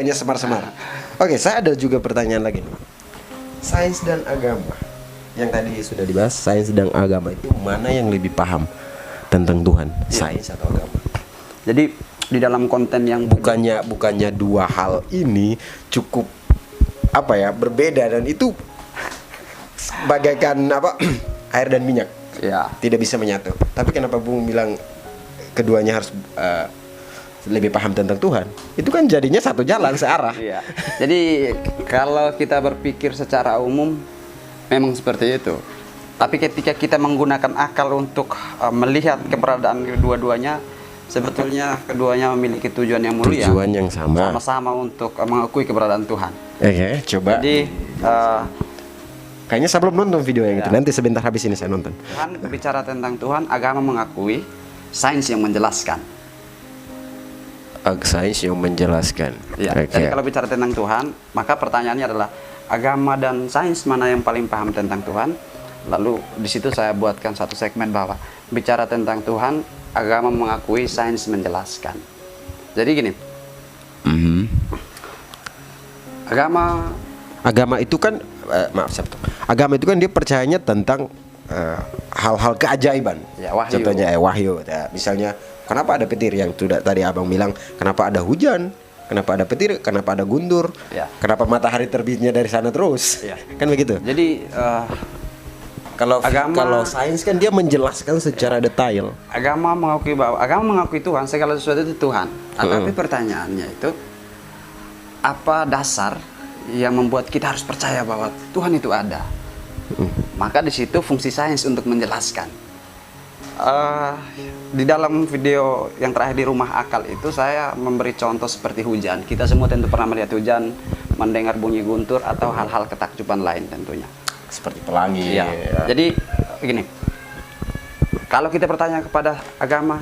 Kayaknya semar-semar. Oke, saya ada juga pertanyaan lagi nih. Sains dan agama. Yang tadi sudah dibahas, sains dan agama itu mana yang lebih paham tentang Tuhan? Sains atau agama? Jadi di dalam konten yang Bukannya dua hal ini cukup berbeda, dan itu bagaikan air dan minyak. ya Tidak bisa menyatu. Tapi kenapa Bung bilang keduanya harus lebih paham tentang Tuhan? Itu kan jadinya satu jalan searah. Iya. Jadi kalau kita berpikir secara umum memang seperti itu. Tapi ketika kita menggunakan akal untuk melihat keberadaan kedua-duanya, sebetulnya keduanya memiliki tujuan yang mulia. Tujuan yang sama. Sama-sama untuk mengakui keberadaan Tuhan. Oke, coba. Jadi Kayaknya saya belum nonton video yang itu. Nanti sebentar habis ini saya nonton. Tuhan bicara tentang Tuhan, agama mengakui, sains yang menjelaskan. Sains yang menjelaskan. Ya. Jadi kalau bicara tentang Tuhan, maka pertanyaannya adalah agama dan sains mana yang paling paham tentang Tuhan? Lalu di situ saya buatkan satu segmen bahwa bicara tentang Tuhan, agama mengakui, sains menjelaskan. Jadi gini, agama itu kan agama itu kan dia percayanya tentang hal-hal keajaiban. Ya, wahyu. Contohnya wahyu. Ya, misalnya kenapa ada petir, yang sudah tadi abang bilang, kenapa ada hujan, kenapa ada petir, kenapa ada guntur, Ya. kenapa matahari terbitnya dari sana terus, Ya. kan begitu. Jadi Kalau sains kan dia menjelaskan secara detail. agama mengakui Tuhan, segala sesuatu itu Tuhan. Tapi pertanyaannya itu, apa dasar yang membuat kita harus percaya bahwa Tuhan itu ada? Maka di situ fungsi sains untuk menjelaskan. Di dalam video yang terakhir di Rumah Akal itu saya memberi contoh seperti hujan. Kita semua tentu pernah melihat hujan, mendengar bunyi guntur atau hal-hal ketakjuban lain tentunya. Seperti pelangi. Ya. Jadi gini, kalau kita bertanya kepada agama,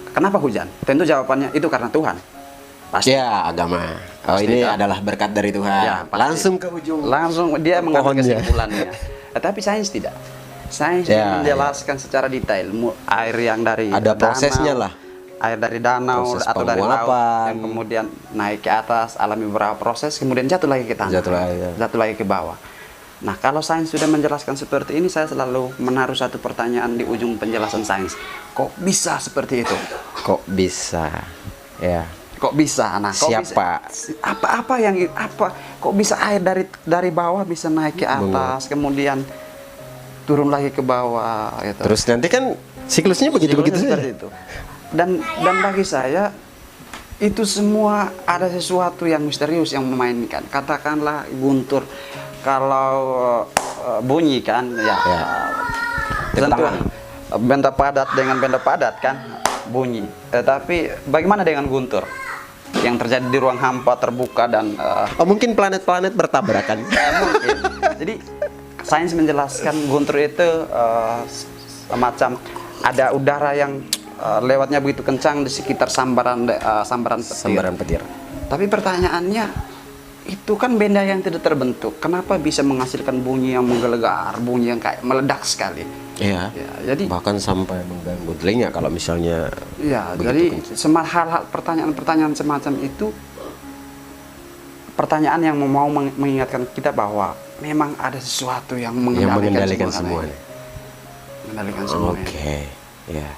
kenapa hujan? Tentu jawabannya itu karena Tuhan. Pasti. Ya, agama. Ini adalah berkat dari Tuhan. Ya, pasti. Langsung ke ujung. Langsung dia mengambil Pohonnya. kesimpulannya. Tapi sains tidak. Sains menjelaskan secara detail air yang dari ada prosesnya lah. Air dari danau Proses atau dari laut penguapan. yang kemudian naik ke atas, alami beberapa proses, kemudian jatuh lagi ke tanah, jatuh lagi ke bawah. Nah, kalau sains sudah menjelaskan seperti ini, saya selalu menaruh satu pertanyaan di ujung penjelasan sains. Kok bisa seperti itu? Kok bisa? Ya. Kok bisa? Nah, Siapa? Kok bisa air dari bawah bisa naik ke atas, kemudian turun lagi ke bawah gitu. Terus nanti kan siklusnya begitu-begitu saja. Itu. Dan bagi saya itu semua ada sesuatu yang misterius yang memainkan. Katakanlah guntur, kalau bunyi kan tentu benda padat dengan benda padat kan bunyi. Tapi bagaimana dengan guntur yang terjadi di ruang hampa terbuka dan mungkin planet-planet bertabrakan. Mungkin. Jadi sains menjelaskan guntur itu semacam ada udara yang lewatnya begitu kencang di sekitar sambaran petir. Tapi pertanyaannya, itu kan benda yang tidak terbentuk. Kenapa bisa menghasilkan bunyi yang menggelegar, bunyi yang kayak meledak sekali? Iya. Ya, jadi bahkan sampai mengganggu telinga kalau misalnya. Ya, jadi hal-hal pertanyaan semacam itu pertanyaan yang mau mengingatkan kita bahwa memang ada sesuatu yang mengendalikan semuanya. Mengendalikan semuanya. Oke. Ya.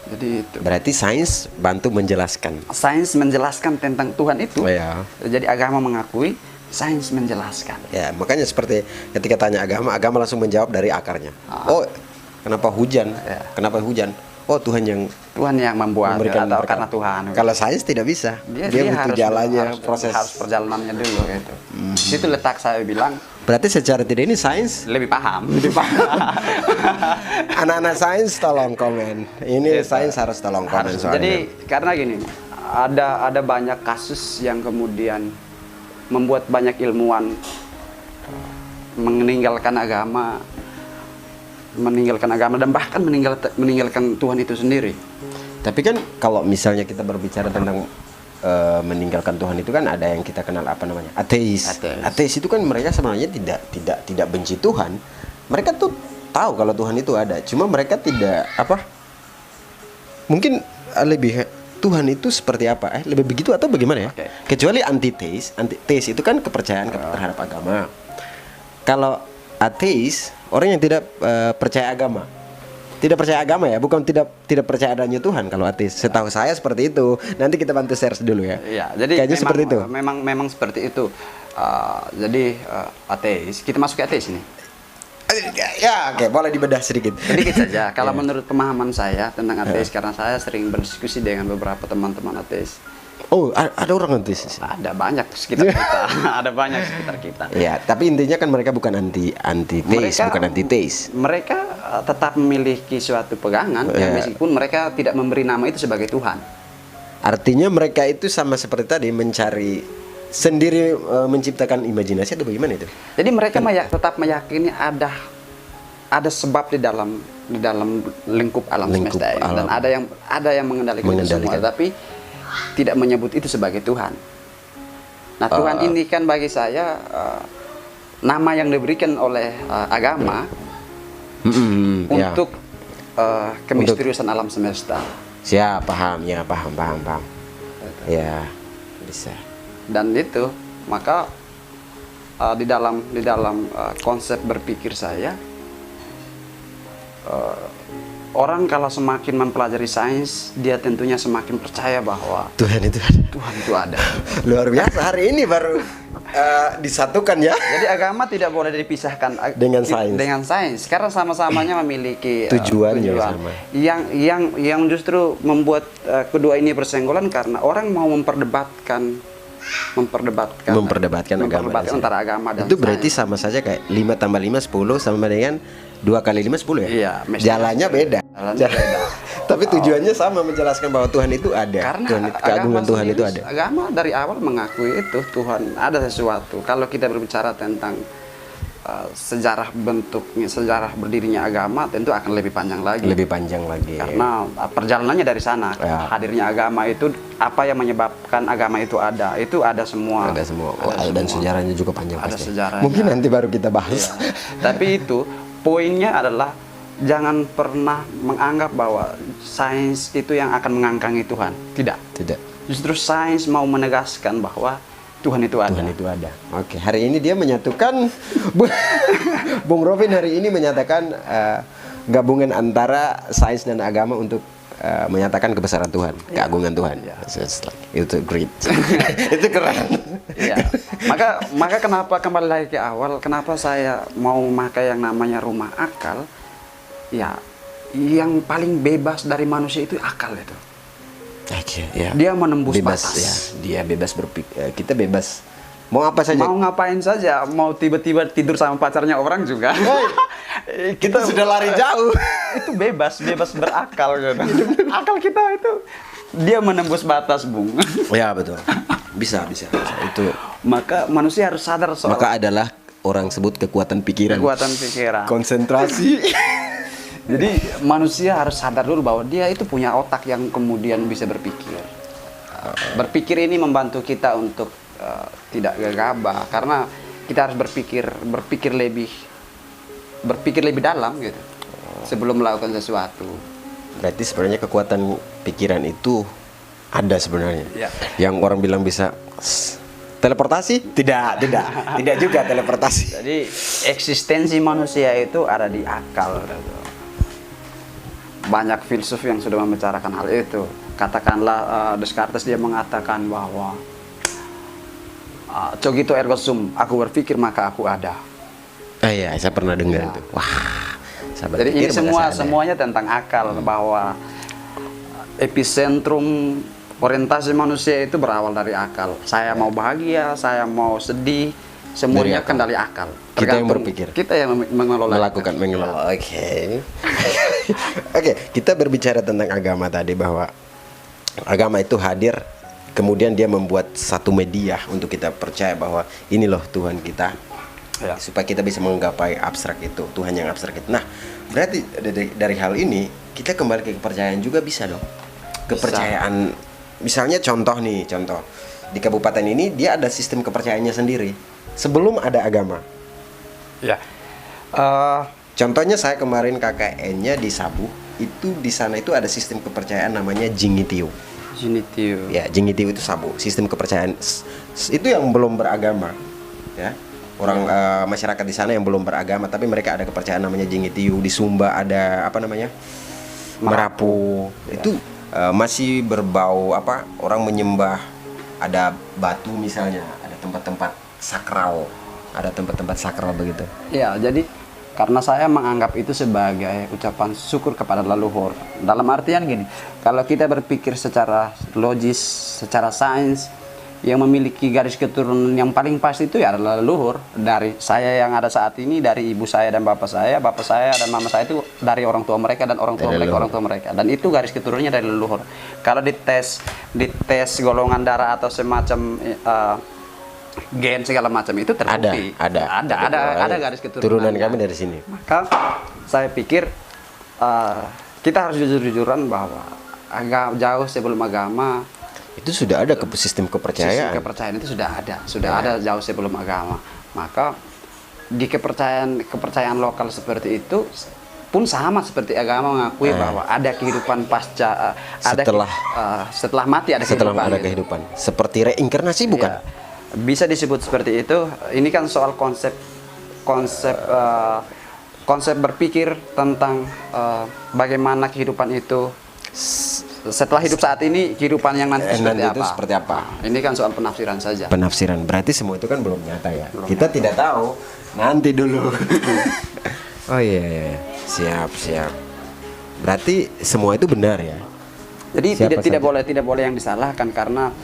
Jadi itu. Berarti sains bantu menjelaskan. Sains menjelaskan tentang Tuhan itu. Ya. Jadi agama mengakui, sains menjelaskan. Ya, makanya seperti ketika tanya agama langsung menjawab dari akarnya. Oh, kenapa hujan? Ya. Kenapa hujan? Oh, Tuhan yang membuat memberikan atau berkat. karena Tuhan. Kalau sains tidak bisa. Dia butuh jalannya, proses. Harus perjalanannya dulu gitu. Di situ letak saya bilang. Berarti secara tidak ini sains lebih paham. Anak-anak sains tolong komen. Ini sains harus tolong komen soalnya. Jadi karena gini, ada banyak kasus yang kemudian membuat banyak ilmuwan meninggalkan agama dan bahkan meninggalkan Tuhan itu sendiri. Tapi kan kalau misalnya kita berbicara tentang meninggalkan Tuhan itu kan ada yang kita kenal apa namanya? Ateis. Ateis itu kan mereka sebenarnya tidak benci Tuhan. Mereka tuh tahu kalau Tuhan itu ada. Cuma mereka tidak mungkin lebih Tuhan itu seperti apa? Lebih begitu atau bagaimana ya? Oke. Kecuali antiteis itu kan kepercayaan terhadap agama. Kalau ateis, orang yang tidak percaya agama. Tidak percaya agama ya, bukan tidak percaya adanya Tuhan kalau ateis. Setahu saya seperti itu. Nanti kita bantu share dulu ya. Iya, jadi kayaknya memang, seperti itu. Memang seperti itu. Jadi ateis, kita masuk ke ateis ini. Ya, oke, boleh dibedah sedikit. Sedikit saja. Kalau Ya. menurut pemahaman saya tentang ateis, karena saya sering berdiskusi dengan beberapa teman-teman ateis. Oh, ada orang ateis. Ada banyak sekitar kita. Ada banyak sekitar kita. Ya, tapi intinya kan mereka bukan anti-teis, bukan anti-teis. Mereka tetap memiliki suatu pegangan, Ya. meskipun mereka tidak memberi nama itu sebagai Tuhan. Artinya mereka itu sama seperti tadi mencari sendiri, menciptakan imajinasi atau bagaimana itu? Jadi mereka tetap meyakini ada sebab di dalam lingkup alam Lingkup semesta ini, dan alam. ada yang mengendalikan itu semua, tapi tidak menyebut itu sebagai Tuhan. Nah, Tuhan ini kan bagi saya nama yang diberikan oleh agama Ya. untuk kemisteriusan alam semesta. Siap, paham. Ya, bisa. Dan itu maka di dalam konsep berpikir saya, orang kalau semakin mempelajari sains, dia tentunya semakin percaya bahwa Tuhan itu ada. Tuhan itu ada. Luar biasa, hari ini baru disatukan ya. Jadi agama tidak boleh dipisahkan Dengan sains. Dengan sains, karena sama-samanya memiliki Tujuannya tujuan. sama. Yang justru membuat kedua ini bersenggolan karena orang mau memperdebatkan agama dan antara agama dan itu berarti sains. sama saja kayak 5 tambah 5 10 sama dengan 2 kali 5 10 ya? Iya, Jalannya beda. Jalannya beda. Tapi tujuannya sama, menjelaskan bahwa Tuhan itu ada. Karena Keagungan agama Tuhan itu sendiri, ada. agama dari awal mengakui itu Tuhan ada sesuatu. Kalau kita berbicara tentang sejarah bentuknya, sejarah berdirinya agama, tentu akan lebih panjang lagi. Lebih panjang lagi. Karena perjalanannya dari sana. Ya. Hadirnya agama itu, apa yang menyebabkan agama itu ada semua. Ada semua. Ada Dan semua. sejarahnya juga panjang Ada pasti. sejarahnya. Mungkin nanti baru kita bahas. Iya. Tapi itu poinnya adalah jangan pernah menganggap bahwa sains itu yang akan mengangkangi Tuhan. Tidak. Tidak. Justru sains mau menegaskan bahwa Tuhan itu ada. Tuhan itu ada. Oke, hari ini dia menyatukan Bung Rovin hari ini menyatakan gabungan antara sains dan agama untuk menyatakan kebesaran Tuhan, keagungan Tuhan. Itu great. Itu keren. Ya. Maka kenapa kembali lagi ke awal, kenapa saya mau memakai yang namanya rumah akal? Ya, yang paling bebas dari manusia itu akal itu. Oke, ya. Dia menembus bebas, batas. ya. Dia bebas berpikir. Kita bebas mau apa saja. Mau ngapain saja, mau tiba-tiba tidur sama pacarnya orang juga. Kita sudah lari jauh. Itu bebas berakal gitu. Akal kita itu dia menembus batas, Bung. Ya, betul. Bisa. Itu. Maka manusia harus sadar soal Maka adalah orang sebut kekuatan pikiran. kekuatan pikiran. Konsentrasi. Jadi manusia harus sadar dulu bahwa dia itu punya otak yang kemudian bisa berpikir. Berpikir ini membantu kita untuk tidak gegabah, karena kita harus berpikir lebih dalam gitu sebelum melakukan sesuatu. Berarti sebenarnya kekuatan pikiran itu ada sebenarnya. Ya. Yang orang bilang bisa teleportasi? Tidak juga teleportasi. Jadi eksistensi manusia itu ada di akal gitu. Banyak filsuf yang sudah membicarakan hal itu. Katakanlah Descartes, dia mengatakan bahwa cogito ergo sum, aku berpikir maka aku ada. Iya, saya pernah dengar itu. Wah. Jadi ini semuanya tentang akal, bahwa epicentrum orientasi manusia itu berawal dari akal. Saya mau bahagia, saya mau sedih, semuanya kan dari akal. Kita yang berpikir. Kita yang mengelola. Mengelola. Oke. Oke, kita berbicara tentang agama tadi, bahwa agama itu hadir, kemudian dia membuat satu media untuk kita percaya bahwa ini loh Tuhan kita. Ya. Supaya kita bisa menggapai abstrak itu, Tuhan yang abstrak itu. Nah, berarti dari hal ini kita kembali ke kepercayaan juga bisa dong. Kepercayaan, misalnya contoh di kabupaten ini dia ada sistem kepercayaannya sendiri sebelum ada agama. Ya. Contohnya saya kemarin KKN-nya di Sabu, itu di sana itu ada sistem kepercayaan namanya Jingitio. Jinitiu. Ya, Jinitiu itu Sabo, sistem kepercayaan itu yang belum beragama, ya. Orang masyarakat di sana yang belum beragama, tapi mereka ada kepercayaan namanya Jinitiu. Di Sumba ada apa namanya? Merapu. Ya. Itu masih berbau apa? Orang menyembah, ada batu misalnya, ada tempat-tempat sakral, ada tempat-tempat sakral begitu. Ya, jadi karena saya menganggap itu sebagai ucapan syukur kepada leluhur. Dalam artian gini, kalau kita berpikir secara logis, secara sains, yang memiliki garis keturunan yang paling pasti itu ya adalah leluhur. Dari saya yang ada saat ini, dari ibu saya dan bapak saya dan mama saya itu dari orang tua mereka dan orang tua mereka, orang tua mereka. Dan itu garis keturunannya dari leluhur. Kalau dites golongan darah atau semacam gen segala macam itu terbukti. Ada garis keturunan kami dari sini. Maka saya pikir kita harus jujur-jujuran bahwa agak jauh sebelum agama itu sudah ada sistem kepercayaan. Sistem kepercayaan itu sudah ada jauh sebelum agama. Maka di kepercayaan lokal seperti itu pun sama seperti agama mengakui bahwa ada kehidupan pasca setelah mati ada kehidupan. Seperti reinkarnasi bukan? Ya, bisa disebut seperti itu. Ini kan soal konsep berpikir tentang bagaimana kehidupan itu setelah hidup saat ini, kehidupan yang nanti seperti apa? Nah, ini kan soal penafsiran saja. Penafsiran, berarti semua itu kan belum nyata ya. Kita tidak tahu, nanti dulu. Oh iya, siap. Berarti semua itu benar ya. Jadi tidak boleh yang disalahkan karena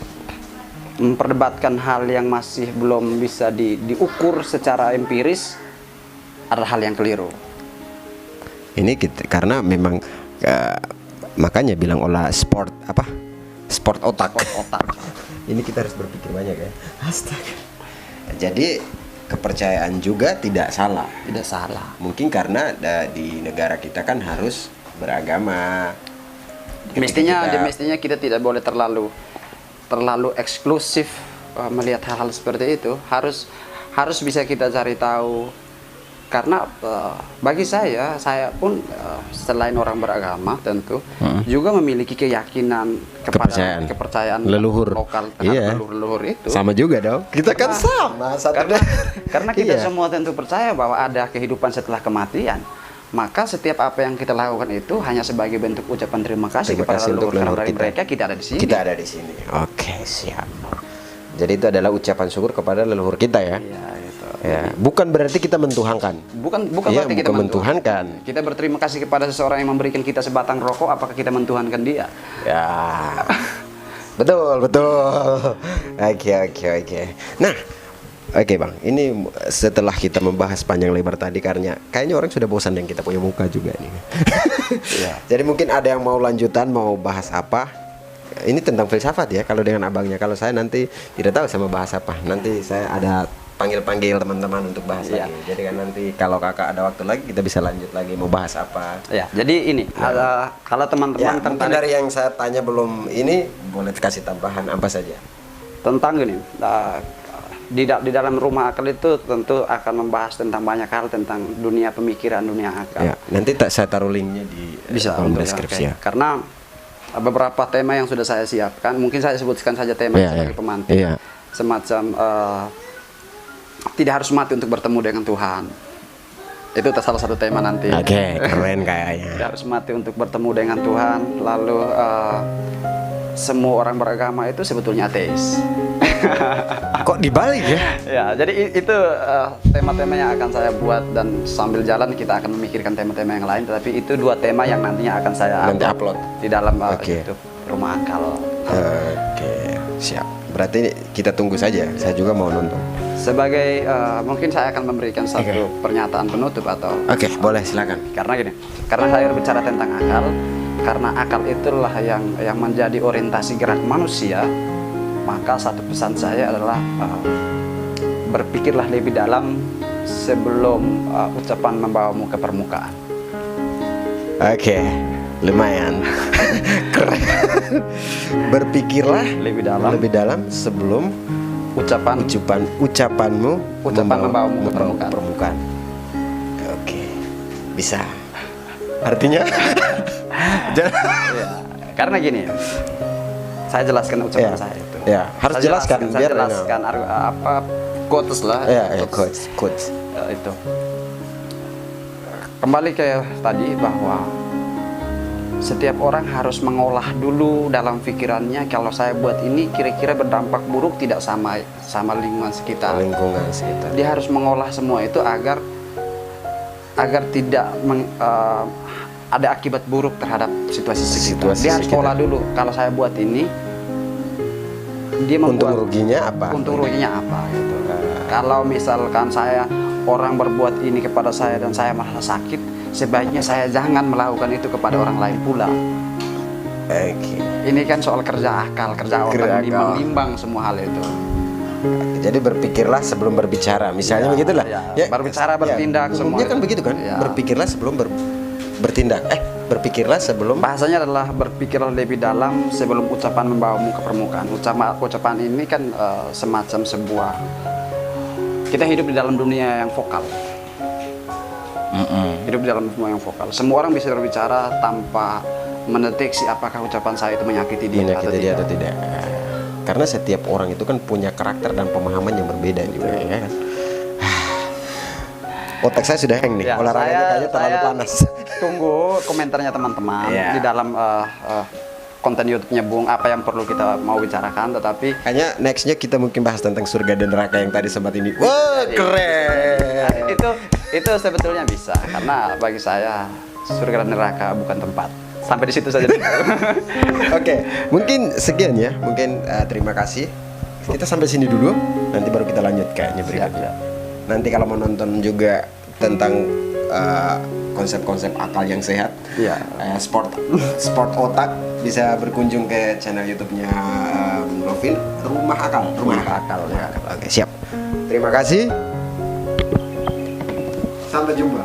memperdebatkan hal yang masih belum bisa diukur secara empiris adalah hal yang keliru. Ini karena memang makanya bilang olah sport otak. Ini kita harus berpikir banyak ya. Astaga. Jadi kepercayaan juga tidak salah. Mungkin karena di negara kita kan harus beragama. Mestinya kita tidak boleh terlalu eksklusif melihat hal-hal seperti itu. Harus bisa kita cari tahu. Karena bagi saya pun selain orang beragama tentu juga memiliki keyakinan kepada kepercayaan leluhur lokal terhadap leluhur itu. Sama juga dong. Kita kan sama. Karena kita semua tentu percaya bahwa ada kehidupan setelah kematian. Maka setiap apa yang kita lakukan itu hanya sebagai bentuk ucapan terima kasih kepada leluhur. Karena dari mereka kita ada di sini. Kita ada di sini. Oke, siap. Jadi itu adalah ucapan syukur kepada leluhur kita ya. Iya, itu. Ya, bukan berarti kita mentuhankan. Bukan berarti kita mentuhankan. Kita berterima kasih kepada seseorang yang memberikan kita sebatang rokok, apakah kita mentuhankan dia? Ya. Betul. Oke. Nah, oke Bang, ini setelah kita membahas panjang lebar tadi karena kayaknya orang sudah bosan dengan kita punya muka juga nih. Ya. Jadi mungkin ada yang mau lanjutan, mau bahas apa? Ini tentang filsafat ya kalau dengan abangnya. Kalau saya nanti tidak tahu sama bahas apa. Nanti saya ada panggil teman-teman untuk bahas lagi. Jadi kan nanti kalau kakak ada waktu lagi kita bisa lanjut lagi mau bahas apa. Ya, jadi ini kalau teman-teman mungkin dari yang saya tanya belum ini boleh kasih tambahan apa saja. Tentang gini, di dalam rumah akal itu tentu akan membahas tentang banyak hal tentang dunia pemikiran, dunia akal. Ya, nanti saya taruh linknya di kolom deskripsi ya. Karena beberapa tema yang sudah saya siapkan, mungkin saya sebutkan saja tema sebagai pemantik. Semacam tidak harus mati untuk bertemu dengan Tuhan. Itu salah satu tema nanti. Oke, keren kayaknya. Tidak harus mati untuk bertemu dengan Tuhan. Lalu semua orang beragama itu sebetulnya ateis. Kok dibalik ya? Ya, jadi itu tema-tema yang akan saya buat dan sambil jalan kita akan memikirkan tema-tema yang lain. Tetapi itu dua tema yang nantinya akan saya upload di dalam YouTube Rumah Akal. Oke, siap. Berarti kita tunggu saja. Saya juga mau nonton. Sebagai mungkin saya akan memberikan satu pernyataan penutup atau. Oke, boleh silakan. Karena gini, karena saya berbicara tentang akal, karena akal itulah yang menjadi orientasi gerak manusia. Maka satu pesan saya adalah berpikirlah lebih dalam sebelum ucapan membawamu ke permukaan. Oke, lumayan. Keren. Berpikirlah lebih dalam sebelum ucapanmu membawamu ke permukaan. Oke, bisa. Artinya? Ya, karena gini. Saya jelaskan ucapan Ya. saya itu. Ya, harus Saya jelaskan, saya biar jelaskan apa quotes lah. Ya, quotes. Itu. Kembali ke tadi bahwa setiap orang harus mengolah dulu dalam pikirannya, kalau saya buat ini kira-kira berdampak buruk tidak sama lingkungan sekitar. Lingkungan sekitar. Dia harus mengolah semua itu agar tidak ada akibat buruk terhadap situasi sekitar. Situasi Dia harus sekitar. olah dulu. Kalau saya buat ini, dia Untung membuat ruginya apa? untung ruginya apa gitu. Kalau misalkan orang berbuat ini kepada saya dan saya merasa sakit, sebaiknya saya jangan melakukan itu kepada orang lain pula. Oke. Ini kan soal kerja akal, kerja otak, akal. menimbang semua hal itu. Jadi berpikirlah sebelum berbicara, misalnya Ya, begitulah. ya. Berbicara, bertindak, umumnya semua. kan begitu kan? Ya. Berpikirlah sebelum bertindak. Berpikirlah sebelum. Bahasanya adalah berpikirlah lebih dalam sebelum ucapan membawamu ke permukaan. Ucapan ini kan semacam sebuah, kita hidup di dalam dunia yang vokal. Hidup di dalam dunia yang vokal. Semua orang bisa berbicara tanpa mendeteksi apakah ucapan saya itu menyakiti dia atau tidak. Karena setiap orang itu kan punya karakter dan pemahaman yang berbeda juga, ya kan? Otak saya sudah hang nih, Ya, olahraganya kayaknya terlalu saya panas. Tunggu komentarnya teman-teman Ya. di dalam konten YouTube-nya Bung, apa yang perlu kita mau bicarakan. Tetapi Kayaknya nextnya kita mungkin bahas tentang surga dan neraka yang tadi sempat ini. Wah, keren. itu sebetulnya bisa, karena bagi saya surga dan neraka bukan tempat. Sampai di situ saja dulu. Oke, mungkin sekian ya. Mungkin terima kasih. Kita sampai sini dulu. Nanti baru kita lanjut kayaknya berikutnya. Nanti kalau mau nonton juga tentang konsep-konsep akal yang sehat, Iya. sport otak, bisa berkunjung ke channel YouTube-nya Bung Lovin, Rumah Akal. Rumah Akal, ya. Oke, siap. Terima kasih. Sampai jumpa.